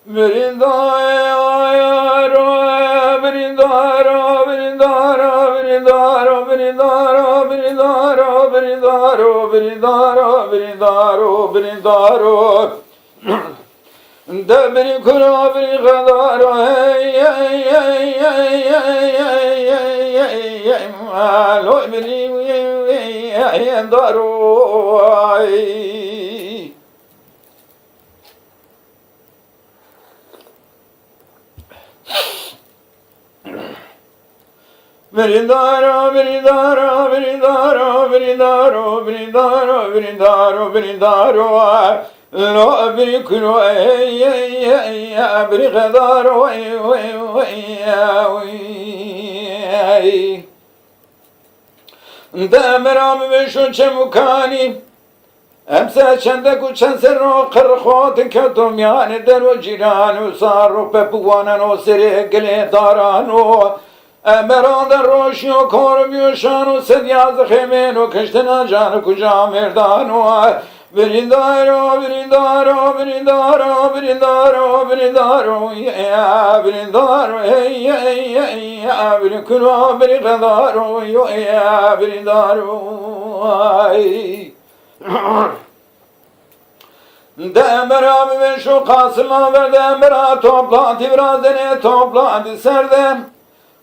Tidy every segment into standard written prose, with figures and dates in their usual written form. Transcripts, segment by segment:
Brindaro, brindaro, brindaro, brindaro, brindaro, brindaro, brindaro, brindaro, brindaro, brindaro. Debri kura bri gadaro, hey hey hey hey hey hey hey hey malo bri hey daro ay. Brindaro, brindaro, brindaro, brindaro, brindaro, brindaro, brindaro. Lo bri kuro ey ey ey bri gadaro ey ey. Demeram ve şu çemukani emse çende kuçen serro kırxot ketum yani dero ciranu sarro pepuanan o sere gele darano emeran der roşyo korbiyo şanu sedyaz khemeno kıştena can kuca merdano. Brindaro, brindaro, brindaro, brindaro, brindaro, yeah, brindaro, hey, hey, hey, brindaro, brindaro, yeah, brindaro, ay. Demer abi ve şu kasıma ver demera topla, tivrazene topla, serdem.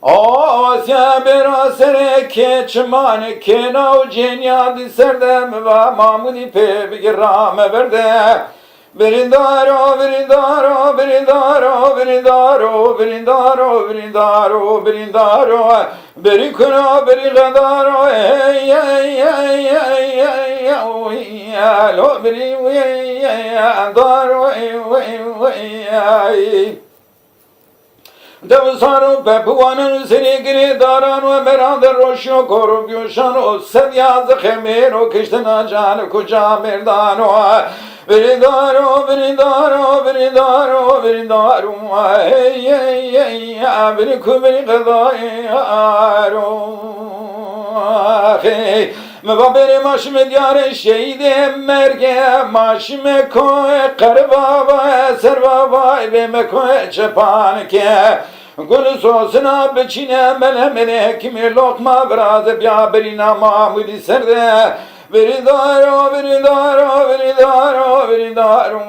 Asya berasere keçmane kenav cenyadi serdem ve mamuni pe bigirame verde. Brindaro, brindaro, brindaro, brindaro, brindaro, brindaro, brindaro. Berikuna berigadaro, hey, hey, hey, hey, hey, hey, lo beri, hey, hey, daro, hey, hey, hey. Devsaro pepuanın sirigiri darano merader roşyo korup yuşano sedyaz khemero kıştına can kuca merdano. Brindaro, brindaro, brindaro, brindaro, hey, hey, hey, bri kubri gadaro, hey. Mebaberi maşme diyare şeyde merge maşme koy kar baba ser baba ve me koy çepanke gül sosuna beçine melemene kimi lokma biraz ya berina mamudi serde brindaro brindaro brindaro brindaro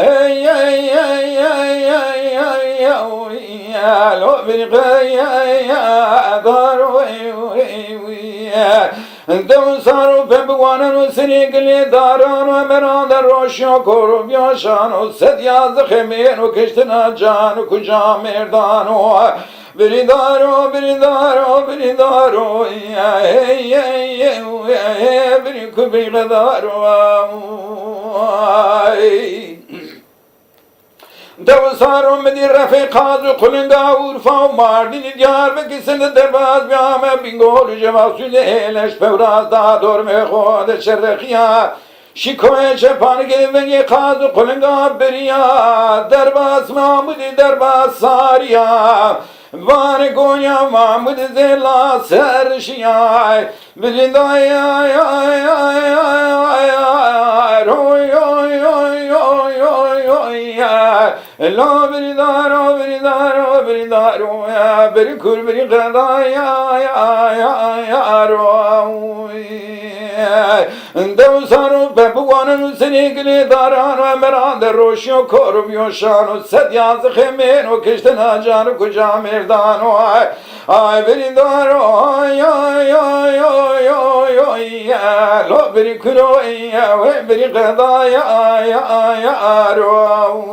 hey hey hey hey hey hey lo brindaro daro Devsaro pepuanın sirigli darano merader roşyo korup yaşano sedyaz khemeno kıştına can kuca merdano. Brindaro, brindaro, brindaro, hey, hey, hey, bri kubri gadaro, ay. Devsaro medir refikazu kulunda Urfa Mardin Diyarbakır'da derbaz biyame bingol cevap süle eleş pevrazda dorme khode şerrekiya şikoye çepan gelvenge kazu kulunda beriya derbaz Mahmudi derbaz sariya Vane Konya Mahmud Zela Serşiyay Bilinday ay ay ay ay ay roy oy oy oy oy oy la biridaro biridaro biridaro ya beri kur beri gaday ay ay ay roy Devsaro pepuanın sirigli darano merader roşyo korup yoşano sedyaz khemeno kıştına can kuca merdano ay brindaro ay ay ay ay ay ay lo beri kuro ya ve beri gaday ay ay ay ro